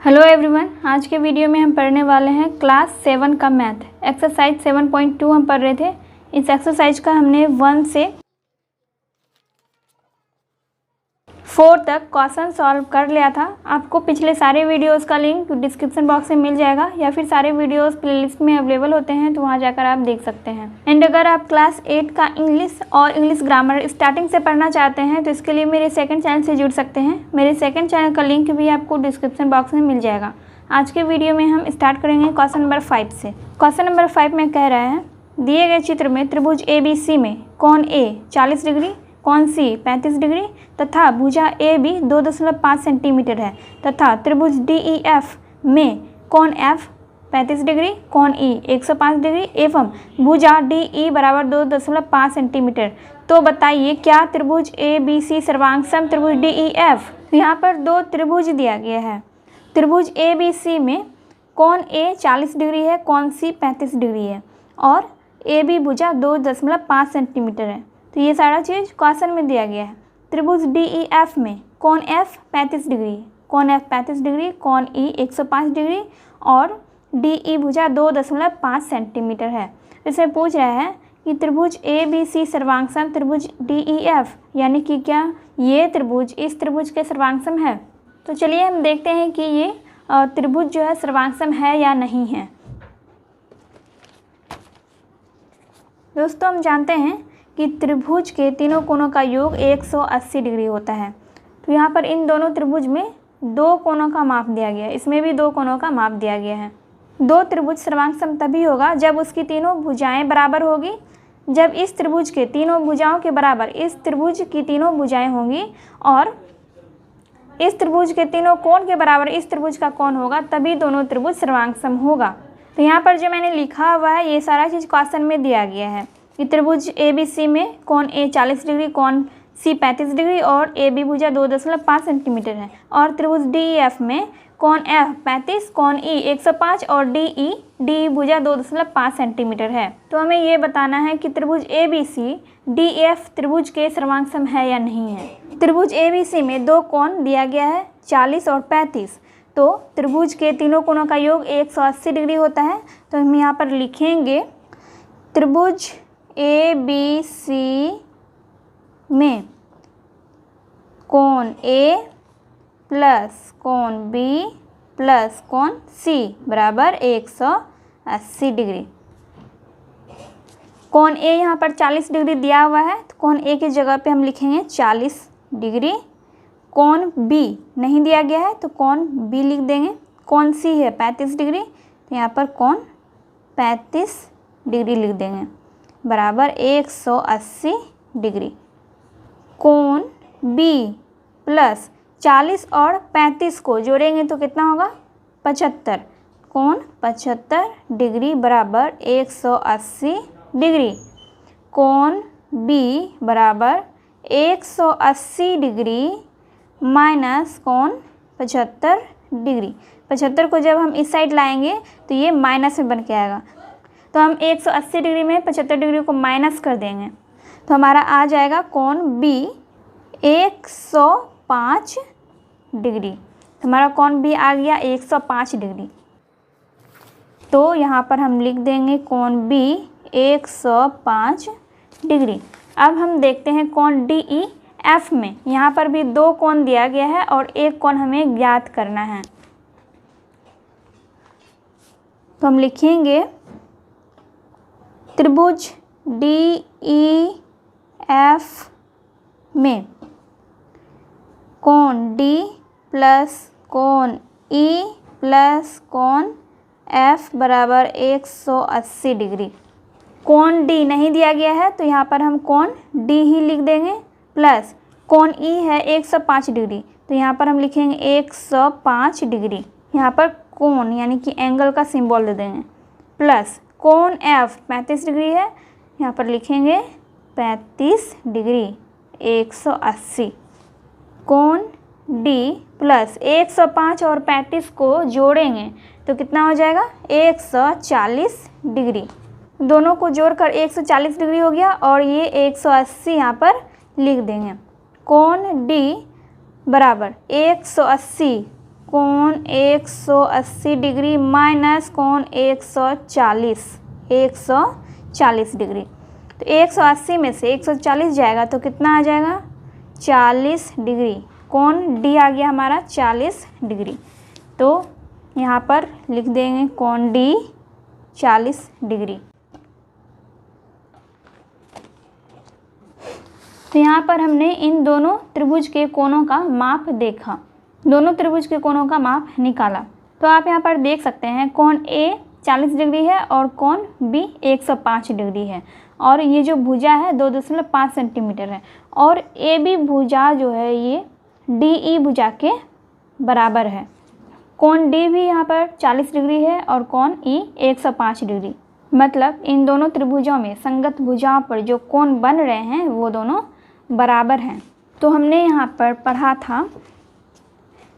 Hello everyone, आज के video में हम पढ़ने वाले हैं क्लास 7 का मैथ एक्सरसाइज 7.2 हम पढ़ रहे थे। इस एक्सरसाइज का हमने 1 से 4 तक क्वेश्चन सॉल्व कर लिया था। आपको पिछले सारे वीडियोस का लिंक डिस्क्रिप्शन बॉक्स में मिल जाएगा या फिर सारे वीडियोस प्लेलिस्ट में अवेलेबल होते हैं, तो वहाँ जाकर आप देख सकते हैं। एंड अगर आप क्लास 8 का इंग्लिश और इंग्लिश ग्रामर स्टार्टिंग से पढ़ना चाहते हैं तो इसके लिए मेरे सेकंड चैनल से जुड़ सकते हैं। मेरे सेकंड चैनल का लिंक भी आपको डिस्क्रिप्शन बॉक्स में मिल जाएगा। आज के वीडियो में हम स्टार्ट करेंगे क्वेश्चन नंबर 5 से। क्वेश्चन नंबर 5 में कह रहा है, दिए गए चित्र में त्रिभुज ABC में कोण A 40 डिग्री, कोण C 35 डिग्री तथा भुजा AB 2.5 सेंटीमीटर है तथा त्रिभुज DEF में कोण F 35 डिग्री, कोण E 105 डिग्री एवं भुजा DE बराबर 2.5 सेंटीमीटर। तो बताइए क्या त्रिभुज ABC सर्वांग त्रिभुज DEF। यहाँ पर दो त्रिभुज दिया गया है। त्रिभुज ABC में कोण A 40 डिग्री है, कोण C 35 डिग्री है और AB भुजा 2.5 सेंटीमीटर है। तो ये सारा चीज़ क्वेश्चन में दिया गया है। त्रिभुज DEF में कोण F 35 डिग्री, कोण F 35 डिग्री, कोण E 105 डिग्री और DE भुजा 2.5 सेंटीमीटर है। इसमें पूछ रहा है कि त्रिभुज ABC सर्वांग सम त्रिभुज DEF यानी कि क्या ये त्रिभुज इस त्रिभुज के सर्वांग सम है। तो चलिए हम देखते हैं कि ये त्रिभुज जो है सर्वांग सम है या नहीं है। दोस्तों, हम जानते हैं कि त्रिभुज के तीनों कोणों का योग 180 डिग्री होता है। तो यहाँ पर इन दोनों त्रिभुज में दो कोणों का माप दिया गया है, इसमें भी दो कोणों का माप दिया गया है। दो त्रिभुज सर्वांग सम तभी होगा जब उसकी तीनों भुजाएं बराबर होगी। जब इस त्रिभुज के तीनों भुजाओं के बराबर इस त्रिभुज की तीनों भुजाएं होंगी और इस त्रिभुज के तीनों कोण के बराबर इस त्रिभुज का कोण होगा, तभी दोनों त्रिभुज सर्वांग सम होगा। तो यहाँ पर जो मैंने लिखा हुआ है ये सारा चीज़ क्वेश्चन में दिया गया है कि त्रिभुज ABC में कोण A 40 डिग्री, कोण C 35 डिग्री और AB भुजा 2.5 सेंटीमीटर है और त्रिभुज DEF में कोण F 35, कोण E 105 और DE भुजा 2.5 सेंटीमीटर है। तो हमें ये बताना है कि त्रिभुज ABC DEF त्रिभुज के सर्वांग सम है या नहीं है। त्रिभुज ABC में दो कोण दिया गया है 40 और 35। तो त्रिभुज के तीनों कोणों का योग 180 डिग्री होता है। तो हम यहाँ पर लिखेंगे त्रिभुज ABC में कोण A प्लस कोण B प्लस कोण C बराबर 180 डिग्री। कोण A यहाँ पर 40 डिग्री दिया हुआ है, तो कोण A की जगह पे हम लिखेंगे 40 डिग्री। कोण B नहीं दिया गया है तो कोण B लिख देंगे। कोण C है 35 डिग्री, तो यहाँ पर कोण 35 डिग्री लिख देंगे बराबर 180 डिग्री। कोण B प्लस 40 और 35 को जोड़ेंगे तो कितना होगा 75। कोण 75 डिग्री बराबर 180 डिग्री। कोण B बराबर 180 डिग्री माइनस कोण 75 डिग्री। 75 को जब हम इस साइड लाएंगे तो ये माइनस में बन के आएगा, तो हम 180 डिग्री में 75 डिग्री को माइनस कर देंगे तो हमारा आ जाएगा कोण B 105 डिग्री। हमारा कोण B आ गया 105 डिग्री। तो यहाँ पर हम लिख देंगे कोण B 105 डिग्री। अब हम देखते हैं कोण DEF में। यहाँ पर भी दो कोण दिया गया है और एक कोण हमें ज्ञात करना है। तो हम लिखेंगे त्रिभुज DEF में कोण D प्लस कोण E प्लस कोण F बराबर 180 डिग्री। कोण D नहीं दिया गया है तो यहाँ पर हम कोण D ही लिख देंगे प्लस कोण E है 105 डिग्री, तो यहाँ पर हम लिखेंगे 105 डिग्री। यहाँ पर कोण यानी कि एंगल का सिंबल दे देंगे प्लस कोण F 35 डिग्री है, यहाँ पर लिखेंगे 35 डिग्री 180। कोण D प्लस 105 और 35 को जोड़ेंगे तो कितना हो जाएगा 140 डिग्री। दोनों को जोड़कर 140 डिग्री हो गया और ये 180 यहाँ पर लिख देंगे। कोण D बराबर 180 कोण 180 डिग्री माइनस कोण 140 डिग्री। तो 180 में से 140 जाएगा तो कितना आ जाएगा 40 डिग्री। कोण डी आ गया हमारा 40 डिग्री। तो यहाँ पर लिख देंगे कोण डी 40 डिग्री। तो यहाँ पर हमने इन दोनों त्रिभुज के कोणों का माप देखा, दोनों त्रिभुज के कोणों का माप निकाला। तो आप यहाँ पर देख सकते हैं कोण ए 40 डिग्री है और कोण बी 105 डिग्री है, और ये जो भुजा है 2.5 सेंटीमीटर है, और ए बी भुजा जो है ये डी ई भुजा के बराबर है। कोण डी भी यहाँ पर 40 डिग्री है और कोण ई 105 डिग्री। मतलब इन दोनों त्रिभुजों में संगत भुजाओं पर जो कोण बन रहे हैं वो दोनों बराबर हैं। तो हमने यहाँ पर पढ़ा था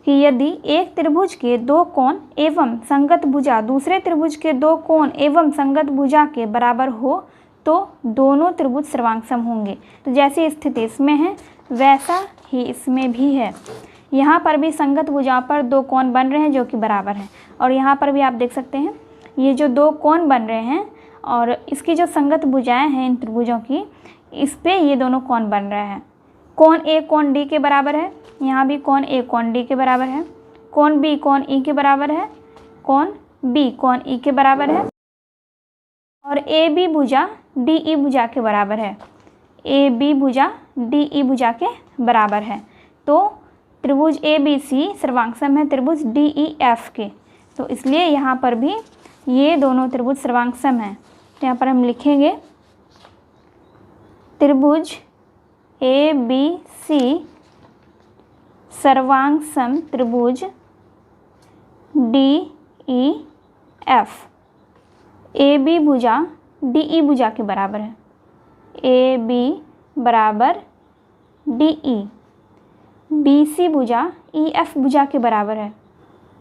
कि यदि एक त्रिभुज के दो कोण एवं संगत भुजा दूसरे त्रिभुज के दो कोण एवं संगत भुजा के बराबर हो तो दोनों त्रिभुज सर्वांगसम होंगे। तो जैसी स्थिति इसमें है वैसा ही इसमें भी है। यहाँ पर भी संगत भुजाओं पर दो कोण बन रहे हैं जो कि बराबर हैं, और यहाँ पर भी आप देख सकते हैं ये जो दो कोण बन रहे हैं और इसकी जो संगत भुजाएं हैं इन त्रिभुजों की, इस पे ये दोनों कोण बन रहे हैं। कोण ए कोण डी के बराबर है, यहाँ भी कोण ए कोण डी के बराबर है, कोण बी कोण ई के बराबर है, कोण बी कोण ई के बराबर है, और ए बी भुजा डी ई भुजा के बराबर है, ए बी भुजा डी ई भुजा के बराबर है। तो त्रिभुज ए बी सी सर्वांगसम है त्रिभुज डी ई एफ के, तो इसलिए यहाँ पर भी ये दोनों त्रिभुज सर्वांगसम हैं। तो यहाँ पर हम लिखेंगे त्रिभुज ए बी सी सर्वांगसम त्रिभुज D E F. A B भुजा डी ई भुजा के बराबर है, ए बी बराबर डी ई, बी सी भुजा ई एफ भुजा के बराबर है,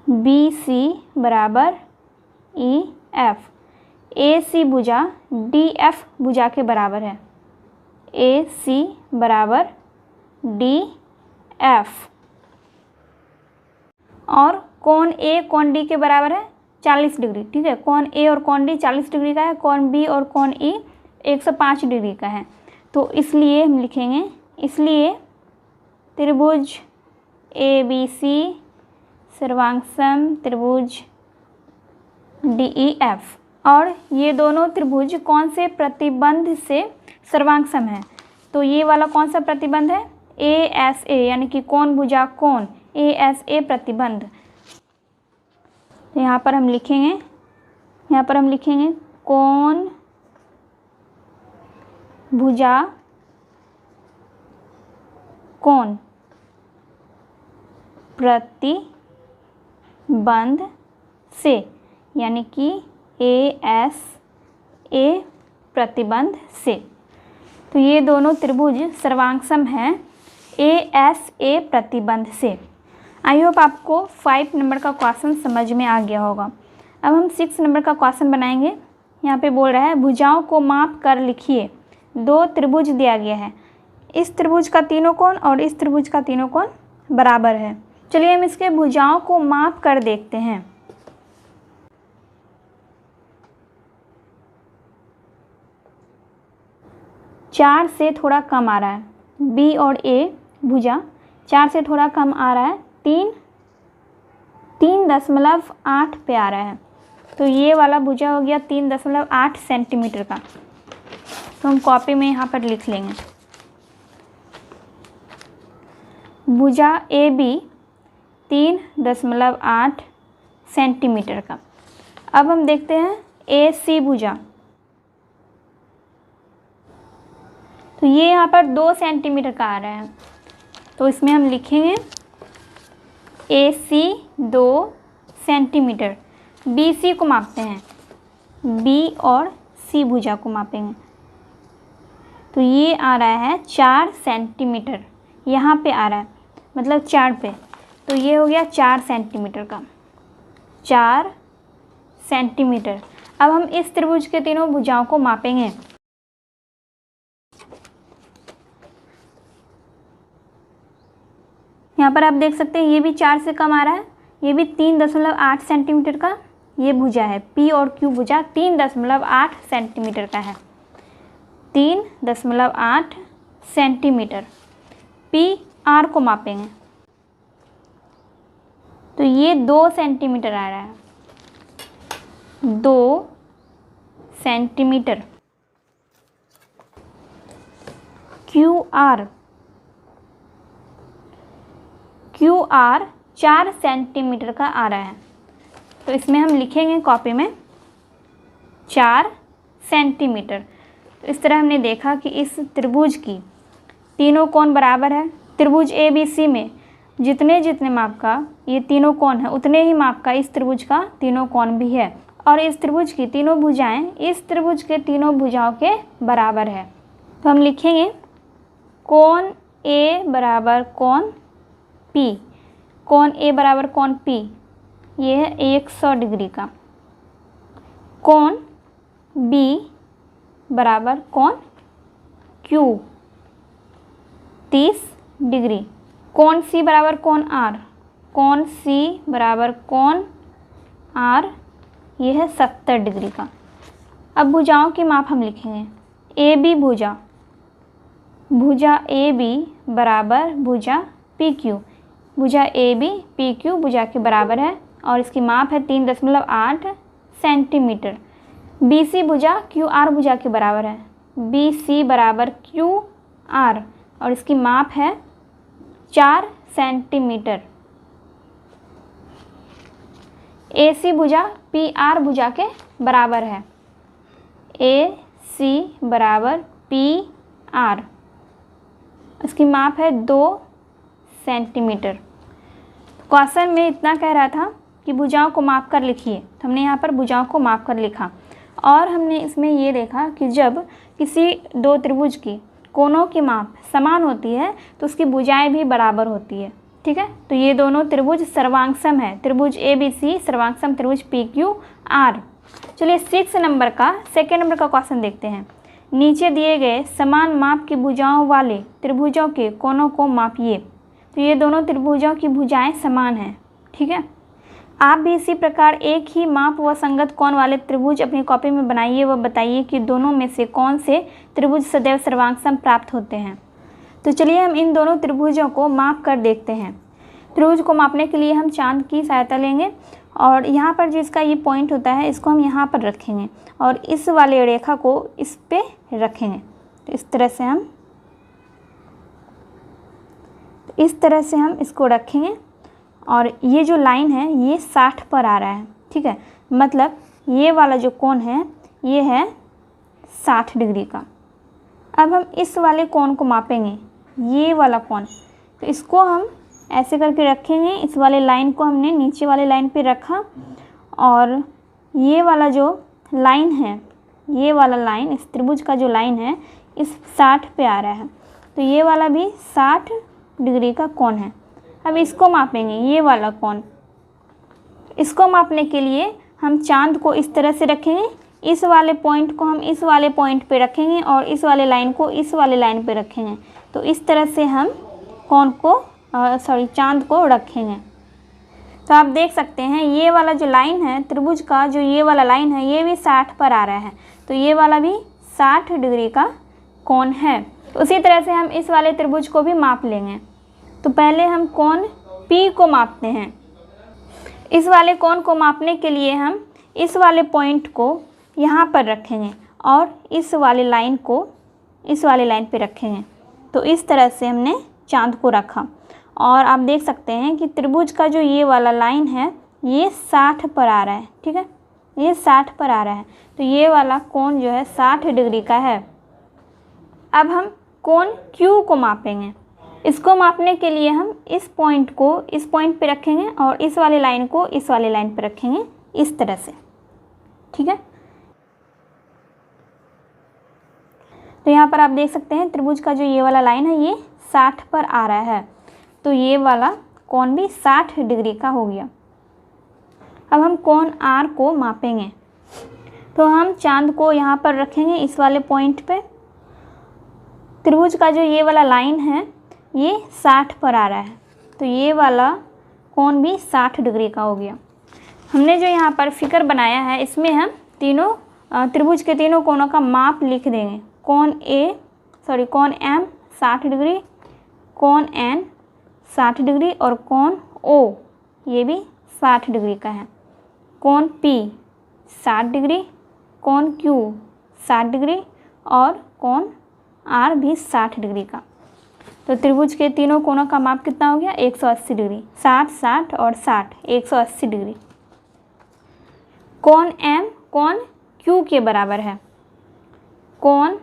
बी सी बराबर ई एफ, ए सी भुजा डी एफ भुजा के बराबर है, ए सी बराबर डी एफ, और कोण ए कोण डी के बराबर है 40 डिग्री। ठीक है, कोण ए और कोण डी 40 डिग्री का है, कोण बी और कोण ई 105 डिग्री का है। तो इसलिए हम लिखेंगे, इसलिए त्रिभुज ए बी सी सर्वांगसम त्रिभुज डी ई एफ। और ये दोनों त्रिभुज कौन से प्रतिबंध से सर्वांगसम है? तो ये वाला कौन सा प्रतिबंध है? ए एस ए, यानी कि कोण भुजा कोण ए एस ए प्रतिबंध। तो यहाँ पर हम लिखेंगे कोण भुजा कोण प्रतिबंध से, यानी कि ए एस ए प्रतिबंध से। तो ये दोनों त्रिभुज सर्वांगसम हैं ए एस ए प्रतिबंध से। आई होप आपको 5 नंबर का क्वेश्चन समझ में आ गया होगा। अब हम 6 नंबर का क्वेश्चन बनाएंगे। यहाँ पे बोल रहा है भुजाओं को माप कर लिखिए। 2 त्रिभुज दिया गया है, इस त्रिभुज का तीनों कोण और इस त्रिभुज का तीनों कोण बराबर है। चलिए हम इसके भुजाओं को माप कर देखते हैं। चार से थोड़ा कम आ रहा है, बी और ए भुजा 4 से थोड़ा कम आ रहा है, 3.8 पे आ रहा है। तो ये वाला भुजा हो गया 3.8 सेंटीमीटर का। तो हम कॉपी में यहाँ पर लिख लेंगे भुजा ए बी 3.8 सेंटीमीटर का। अब हम देखते हैं ए सी भुजा, तो ये यहाँ पर 2 सेंटीमीटर का आ रहा है। तो इसमें हम लिखेंगे ए सी 2 सेंटीमीटर। बी सी को मापते हैं, बी और सी भुजा को मापेंगे। तो ये आ रहा है 4 सेंटीमीटर, यहाँ पे आ रहा है मतलब 4 पे। तो ये हो गया 4 सेंटीमीटर का, 4 सेंटीमीटर। अब हम इस त्रिभुज के तीनों भुजाओं को मापेंगे। यहाँ पर आप देख सकते हैं ये भी 4 से कम आ रहा है, ये भी 3.8 सेंटीमीटर का ये भुजा है। P और Q भुजा 3.8 सेंटीमीटर का है, 3.8 सेंटीमीटर। P R को मापेंगे तो ये 2 सेंटीमीटर आ रहा है, 2 सेंटीमीटर। क्यू आर 4 सेंटीमीटर का आ रहा है, तो इसमें हम लिखेंगे कॉपी में 4 सेंटीमीटर। तो इस तरह हमने देखा कि इस त्रिभुज की तीनों कोण बराबर है। त्रिभुज ABC में जितने जितने माप का ये तीनों कोण है, उतने ही माप का इस त्रिभुज का तीनों कोण भी है, और इस त्रिभुज की तीनों भुजाएं इस त्रिभुज के तीनों भुजाओं के बराबर है। तो हम लिखेंगे कोण A बराबर कोण P, कोण A बराबर कोण P ये है 100 डिग्री का, कोण B बराबर कोण Q 30 डिग्री, कोण C बराबर कोण R, कोण C बराबर कोण R ये है 70 डिग्री का। अब भुजाओं की माप हम लिखेंगे। AB भुजा, भुजा AB बराबर भुजा PQ, भुजा AB PQ भुजा के बराबर है और इसकी माप है 3.8 सेंटीमीटर। BC भुजा QR भुजा के बराबर है, BC बराबर QR और इसकी माप है 4 सेंटीमीटर। AC भुजा PR भुजा के बराबर है, AC बराबर PR, इसकी माप है 2 सेंटीमीटर। क्वेश्चन में इतना कह रहा था कि भुजाओं को माप कर लिखिए, तो हमने यहाँ पर भुजाओं को माप कर लिखा और हमने इसमें ये देखा कि जब किसी दो त्रिभुज की कोणों की माप समान होती है तो उसकी भुजाएं भी बराबर होती है। ठीक है, तो ये दोनों त्रिभुज सर्वांगसम है, त्रिभुज ABC सर्वांगसम त्रिभुज PQR। चलिए 6 नंबर का सेकेंड नंबर का क्वेश्चन देखते हैं। नीचे दिए गए समान माप की भुजाओं वाले त्रिभुजों के कोणों को मापिए। तो ये दोनों त्रिभुजों की भुजाएं समान हैं। ठीक है, आप भी इसी प्रकार एक ही माप व संगत कोण वाले त्रिभुज अपनी कॉपी में बनाइए व बताइए कि दोनों में से कौन से त्रिभुज सदैव सर्वांगसम प्राप्त होते हैं। तो चलिए हम इन दोनों त्रिभुजों को माप कर देखते हैं। त्रिभुज को मापने के लिए हम चांद की सहायता लेंगे और यहाँ पर जो इसका ये पॉइंट होता है इसको हम यहाँ पर रखेंगे और इस वाले रेखा को इस पे रखेंगे। तो इस तरह से हम इसको रखेंगे और ये जो लाइन है ये 60 पर आ रहा है। ठीक है, मतलब ये वाला जो कोण है ये है 60 डिग्री का। अब हम इस वाले कोण को मापेंगे, ये वाला कोण, तो इसको हम ऐसे करके रखेंगे। इस वाले लाइन को हमने नीचे वाले लाइन पे रखा और ये वाला जो लाइन है, ये वाला लाइन इस त्रिभुज का जो लाइन है इस 60 पे आ रहा है, तो ये वाला भी 60 डिग्री का कोण है। अब इसको मापेंगे, ये वाला कोण, इसको मापने के लिए हम चांद को इस तरह से रखेंगे, इस वाले पॉइंट को हम इस वाले पॉइंट पे रखेंगे और इस वाले लाइन को इस वाले लाइन पे रखेंगे। तो इस तरह से हम कोण को चांद को रखेंगे। तो आप देख सकते हैं ये वाला जो लाइन है त्रिभुज का, जो ये वाला लाइन है ये भी 60 पर आ रहा है, तो ये वाला भी 60 डिग्री का कोण है। उसी तरह से हम इस वाले त्रिभुज को भी माप लेंगे। तो पहले हम कोण P को मापते हैं। इस वाले कोण को मापने के लिए हम इस वाले पॉइंट को यहाँ पर रखेंगे और इस वाले लाइन को इस वाले लाइन पे रखेंगे। तो इस तरह से हमने चांद को रखा और आप देख सकते हैं कि त्रिभुज का जो ये वाला लाइन है ये 60 पर आ रहा है। ठीक है, ये 60 पर आ रहा है, तो ये वाला कोण जो है 60 डिग्री का है। अब हम कोण Q को मापेंगे। इसको मापने के लिए हम इस पॉइंट को इस पॉइंट पे रखेंगे और इस वाले लाइन को इस वाले लाइन पे रखेंगे इस तरह से। ठीक है, तो यहाँ पर आप देख सकते हैं त्रिभुज का जो ये वाला लाइन है ये 60 पर आ रहा है, तो ये वाला कोण भी 60 डिग्री का हो गया। अब हम कोण R को मापेंगे। तो हम चांद को यहाँ पर रखेंगे इस वाले पॉइंट पे। त्रिभुज का जो ये वाला लाइन है ये 60 पर आ रहा है, तो ये वाला कोण भी 60 डिग्री का हो गया। हमने जो यहाँ पर फिगर बनाया है इसमें हम तीनों त्रिभुज के तीनों कोणों का माप लिख देंगे। कोण M 60 डिग्री, कोण N 60 डिग्री और कोण O ये भी 60 डिग्री का है। कोण P 60 डिग्री, कोण Q 60 डिग्री और कोण R भी 60 डिग्री का। तो त्रिभुज के तीनों कोणों का माप कितना हो गया? 180 डिग्री। 60, 60 और 60 180 डिग्री। कोण M कोण Q के बराबर है। कोण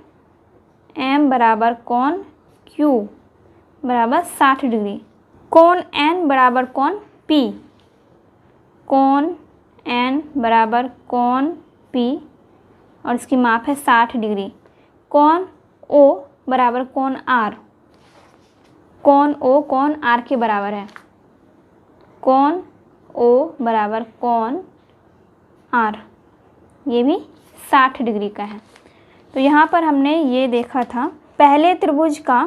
M बराबर कोण Q बराबर 60 डिग्री। कोण N बराबर कोण P, कोण N बराबर कोण P और इसकी माप है 60 डिग्री। कोण O बराबर कोण R, कोण O कोण R के बराबर है। कोण O बराबर कोण R ये भी 60 डिग्री का है। तो यहाँ पर हमने ये देखा था पहले त्रिभुज का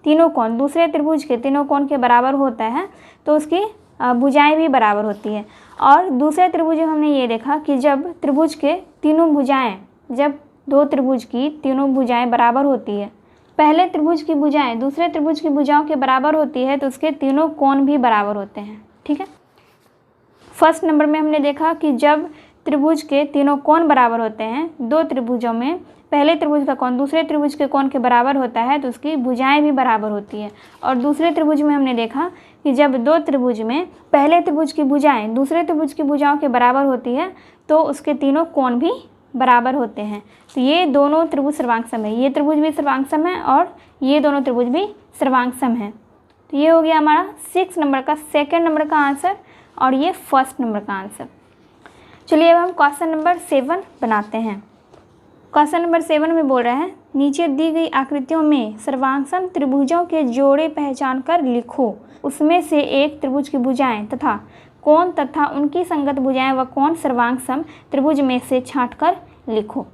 तीनों कोण दूसरे त्रिभुज के तीनों कोण के बराबर होता है तो उसकी भुजाएं भी बराबर होती है। और दूसरे त्रिभुज में हमने ये देखा कि जब त्रिभुज के तीनों भुजाएं जब दो त्रिभुज की तीनों भुजाएं बराबर होती है, पहले त्रिभुज की भुजाएं दूसरे त्रिभुज की भुजाओं के बराबर होती है तो उसके तीनों कोण भी बराबर होते हैं। ठीक है। फर्स्ट नंबर में हमने देखा कि जब त्रिभुज के तीनों कोण बराबर होते हैं, दो त्रिभुजों में पहले त्रिभुज का कोण दूसरे त्रिभुज के कोण के बराबर होता है तो उसकी भुजाएं भी बराबर होती है। और दूसरे त्रिभुज में हमने देखा कि जब दो त्रिभुज में पहले त्रिभुज की भुजाएं दूसरे त्रिभुज की भुजाओं के बराबर होती है तो उसके तीनों कोण भी बराबर होते हैं। तो ये दोनों त्रिभुज सर्वांगसम है। ये त्रिभुज भी सर्वांगसम है और ये दोनों त्रिभुज भी सर्वांगसम है। तो ये हो गया हमारा 6 नंबर का सेकेंड नंबर का आंसर और ये फर्स्ट नंबर का आंसर। चलिए अब हम क्वेश्चन नंबर 7 बनाते हैं। क्वेश्चन नंबर 7 में बोल रहे हैं नीचे दी गई आकृतियों में सर्वांगसम त्रिभुजों के जोड़े पहचान कर लिखो। उसमें से एक त्रिभुज की भुजाएं तथा कोण तथा उनकी संगत भुजाएं व कोण सर्वांगसम त्रिभुज में से छांटकर लिखो।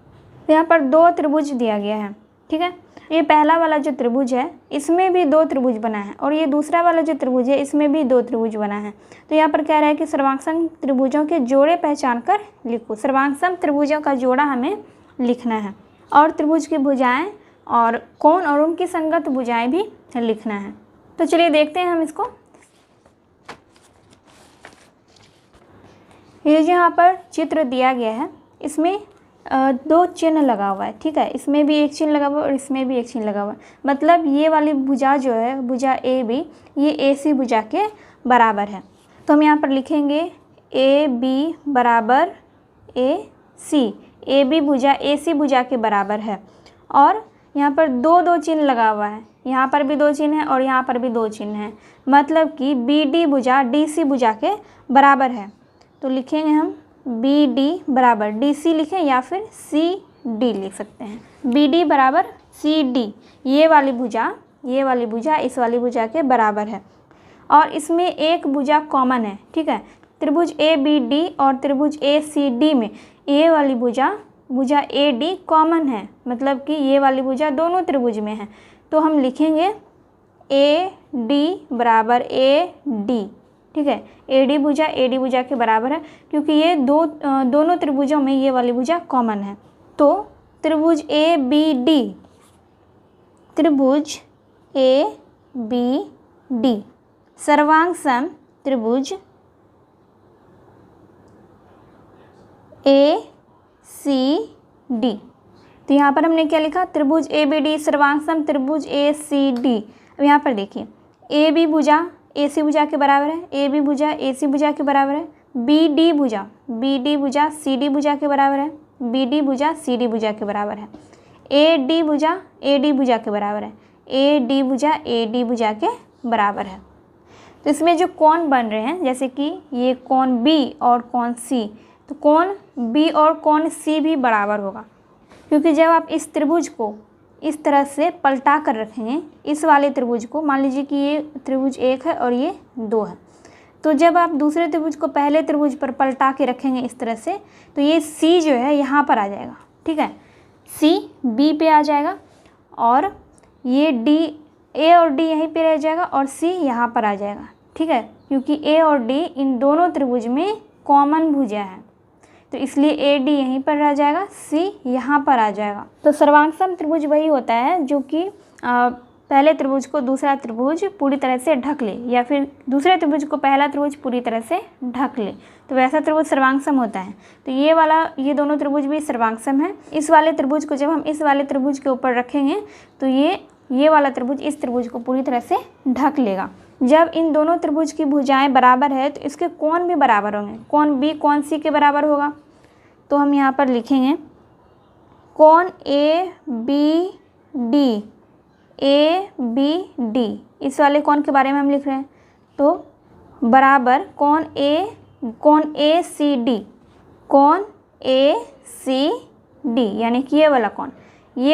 यहाँ पर दो त्रिभुज दिया गया है। ठीक है। ये पहला वाला जो त्रिभुज है इसमें भी दो त्रिभुज बना है और ये दूसरा वाला जो त्रिभुज है इसमें भी दो त्रिभुज बना है। तो यहाँ पर कह रहा है कि सर्वांगसम त्रिभुजों के जोड़े पहचान कर लिखो। सर्वांगसम त्रिभुजों का जोड़ा हमें लिखना है और त्रिभुज की भुजाएं और कोण और उनकी संगत भुजाएं भी लिखना है। तो चलिए देखते हैं हम इसको। ये जो यहाँ पर चित्र दिया गया है इसमें दो चिन्ह लगा हुआ है। ठीक है। इसमें भी एक चिन्ह लगा हुआ है और इसमें भी एक चिन्ह लगा हुआ है। मतलब ये वाली भुजा जो है भुजा ए बी ये ए सी भुजा के बराबर है। तो हम यहाँ पर लिखेंगे ए बी बराबर ए सी। ए बी भुजा ए सी भुजा के बराबर है। और यहाँ पर दो चिन्ह लगा हुआ है। यहाँ पर भी दो चिन्ह है और यहाँ पर भी दो चिन्ह है। मतलब कि बी डी भुजा डी सी भुजा के बराबर है। तो लिखेंगे हम बी डी बराबर डी सी लिखें या फिर सी डी लिख सकते हैं। बी डी बराबर सी डी ये वाली भुजा इस वाली भुजा के बराबर है। और इसमें एक भुजा कॉमन है। ठीक है। त्रिभुज ए बी डी और त्रिभुज ए सी डी में ये वाली भुजा ए डी कॉमन है। मतलब कि ये वाली भुजा दोनों त्रिभुज में है। तो हम लिखेंगे ए डी बराबर ए डी। ठीक है। ए डी भुजा के बराबर है क्योंकि ये दोनों त्रिभुजों में ये वाली भुजा कॉमन है। तो त्रिभुज ए बी डी सर्वांगसम त्रिभुज ए सी डी। तो यहाँ पर हमने क्या लिखा? त्रिभुज ए बी डी सर्वांगसम त्रिभुज ए सी डी। अब यहाँ पर देखिए ए बी भुजा ए सी भुजा के बराबर है, ए बी भुजा ए सी भुजा के बराबर है, बी डी भुजा सी डी भुजा के बराबर है, बी डी भुजा सी डी भुजा के बराबर है, ए डी भुजा ए डी भुजा के बराबर है, ए डी भुजा ए डी भुजा के बराबर है। तो इसमें जो कोण बन रहे हैं जैसे कि ये कोण बी और कोण सी, तो कोण बी और कोण सी भी बराबर होगा क्योंकि जब आप इस त्रिभुज को इस तरह से पलटा कर रखेंगे, इस वाले त्रिभुज को मान लीजिए कि ये त्रिभुज 1 है और ये 2 है, तो जब आप दूसरे त्रिभुज को पहले त्रिभुज पर पलटा के रखेंगे इस तरह से तो ये सी जो है यहाँ पर आ जाएगा। ठीक है। सी बी पे आ जाएगा और ये डी ए और डी यहीं पे रह जाएगा और सी यहाँ पर आ जाएगा। ठीक है। क्योंकि ए और डी इन दोनों त्रिभुज में कॉमन भुजा है, तो इसलिए ए डी यहीं पर रह जाएगा, सी यहाँ पर आ जाएगा। तो सर्वांग त्रिभुज वही होता है जो कि पहले त्रिभुज को दूसरा त्रिभुज पूरी तरह से ढक ले, या फिर दूसरे त्रिभुज को पहला त्रिभुज पूरी तरह से ढक ले, तो वैसा त्रिभुज सर्वांग सम होता है। तो ये दोनों त्रिभुज भी सर्वांग सम है। इस वाले त्रिभुज को जब हम इस वाले त्रिभुज के ऊपर रखेंगे तो ये वाला त्रिभुज इस त्रिभुज को पूरी तरह से ढक लेगा। जब इन दोनों त्रिभुज की भुजाएं बराबर है तो इसके कोण भी बराबर होंगे। कोण बी कोण सी के बराबर होगा, तो हम यहाँ पर लिखेंगे कोण A B D, A B D, इस वाले कोण के बारे में हम लिख रहे हैं, तो बराबर कोण ए सी डी, कोण ए सी डी, यानी कि ये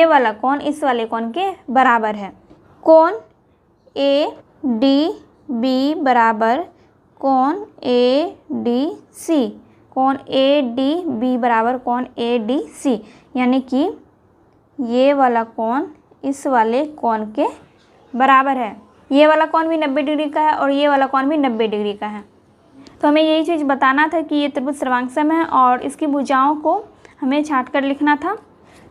वाला कोण इस वाले कोण के बराबर है। कोण ए डी बी बराबर कोण ए डी सी, कोण ए डी बी बराबर कोण ए डी सी, यानी कि ये वाला कोण इस वाले कोण के बराबर है। ये वाला कोण भी 90 डिग्री का है और ये वाला कोण भी 90 डिग्री का है। तो हमें यही चीज़ बताना था कि ये त्रिभुज सर्वांग सम है और इसकी भुजाओं को हमें छाँट कर लिखना था।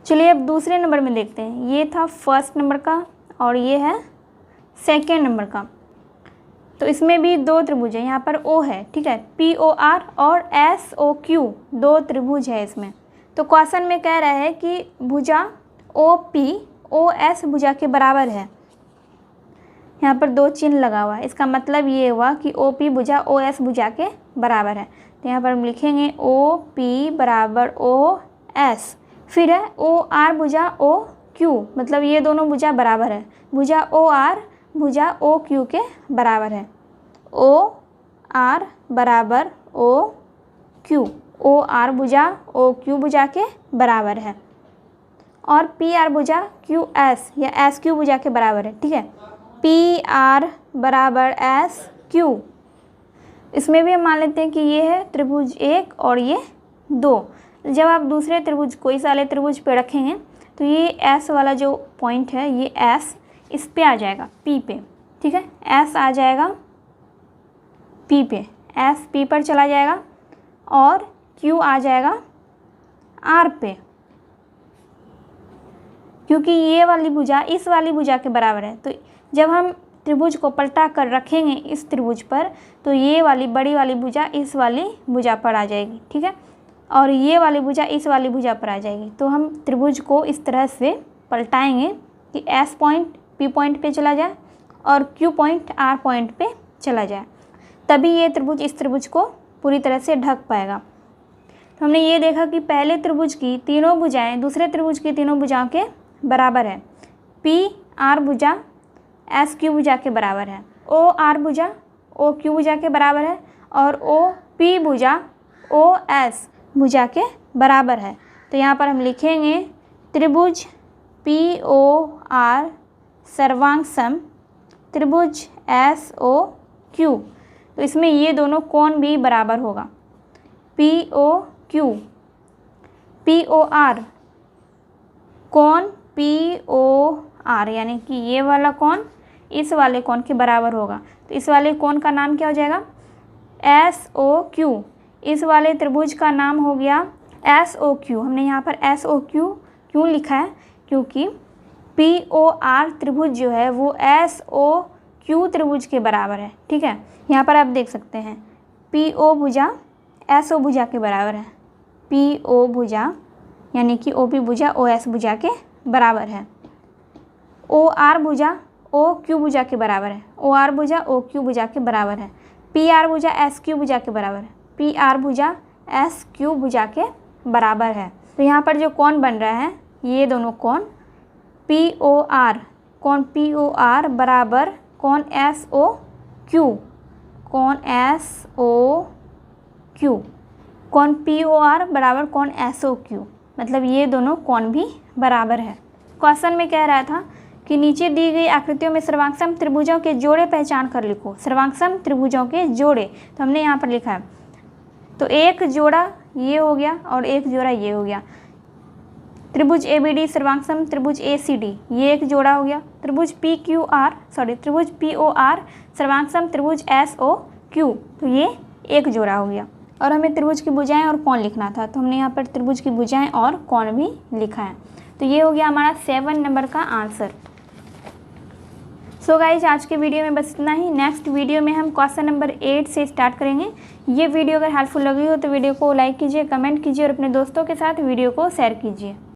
चलिए अब दूसरे नंबर में देखते हैं। ये था फर्स्ट नंबर का और ये है सेकेंड नंबर का। तो इसमें भी दो त्रिभुज है, यहाँ पर ओ है, ठीक है, POR और SOQ दो त्रिभुज है इसमें। तो क्वेश्चन में कह रहा है कि भुजा OP OS भुजा के बराबर है। यहाँ पर दो चिन्ह लगा हुआ है, इसका मतलब ये हुआ कि OP भुजा OS भुजा के बराबर है। तो यहाँ पर हम लिखेंगे OP बराबर OS, फिर है OR भुजा OQ, मतलब ये दोनों भुजा बराबर है। भुजा OR भुजा OQ के बराबर है। OR बराबर OQ, OR भुजा OQ भुजा के बराबर है। और PR भुजा QS या SQ भुजा के बराबर है, ठीक है। PR बराबर SQ, इसमें भी हम मान लेते हैं कि ये है त्रिभुज 1 और ये 2। जब आप दूसरे त्रिभुज को इस वाले त्रिभुज पे रखेंगे तो ये S वाला जो पॉइंट है ये S इस पे आ जाएगा, P पे, ठीक है। S आ जाएगा P पे, S P पर चला जाएगा और Q आ जाएगा R पे, क्योंकि ये वाली भुजा इस वाली भुजा के बराबर है। तो जब हम त्रिभुज को पलटा कर रखेंगे इस त्रिभुज पर तो ये वाली बड़ी वाली भुजा इस वाली भुजा पर आ जाएगी, ठीक है, और ये वाली भुजा इस वाली भुजा पर आ जाएगी। तो हम त्रिभुज को इस तरह से पलटाएंगे कि S पॉइंट P पॉइंट पे चला जाए और Q पॉइंट R पॉइंट पे चला जाए, तभी ये त्रिभुज इस त्रिभुज को पूरी तरह से ढक पाएगा। तो हमने ये देखा कि पहले त्रिभुज की तीनों भुजाएं दूसरे त्रिभुज की तीनों भुजाओं के बराबर है। PR भुजा SQ भुजा के बराबर है, OR भुजा OQ भुजा के बराबर है और OP भुजा OS भुजा के बराबर है। तो यहाँ पर हम लिखेंगे त्रिभुज POR सर्वांग सम त्रिभुज SOQ। तो इसमें ये दोनों कोण भी बराबर होगा। POQ POR कोण POR, यानी कि ये वाला कोण इस वाले कोण के बराबर होगा। तो इस वाले कोण का नाम क्या हो जाएगा? SOQ। इस वाले त्रिभुज का नाम हो गया SOQ। हमने यहाँ पर SOQ क्यों लिखा है? क्योंकि POR त्रिभुज जो है वो SOQ त्रिभुज के बराबर है, ठीक है। यहाँ पर आप देख सकते हैं PO भुजा SO भुजा के बराबर है, PO भुजा यानी कि OP भुजा OS भुजा के बराबर है, OR भुजा OQ भुजा के बराबर है, OR भुजा OQ भुजा के बराबर है, PR भुजा SQ भुजा के बराबर है, PR भुजा SQ भुजा के बराबर है। तो यहाँ पर जो कोण बन रहा है ये दोनों कोण POR, कोण POR बराबर कोण SOQ, कोण SOQ, कोण POR बराबर कोण SOQ, मतलब ये दोनों कोण भी बराबर है। क्वेश्चन में कह रहा था कि नीचे दी गई आकृतियों में सर्वांगसम त्रिभुजों के जोड़े पहचान कर लिखो। सर्वांगसम त्रिभुजों के जोड़े, तो हमने यहाँ पर लिखा है, तो एक जोड़ा ये हो गया और एक जोड़ा ये हो गया। त्रिभुज ABD सर्वांगसम त्रिभुज ACD, ये एक जोड़ा हो गया। त्रिभुज POR सर्वांगसम त्रिभुज SOQ, क्यू, तो ये एक जोड़ा हो गया। और हमें त्रिभुज की भुजाएं और कोण लिखना था, तो हमने यहाँ पर त्रिभुज की भुजाएं और कोण भी लिखा है। तो ये हो गया हमारा 7 नंबर का आंसर। सो गाइज, आज के वीडियो में बस इतना ही। नेक्स्ट वीडियो में हम क्वेश्चन नंबर 8 से स्टार्ट करेंगे। ये वीडियो अगर हेल्पफुल लगी हो तो वीडियो को लाइक कीजिए, कमेंट कीजिए और अपने दोस्तों के साथ वीडियो को शेयर कीजिए।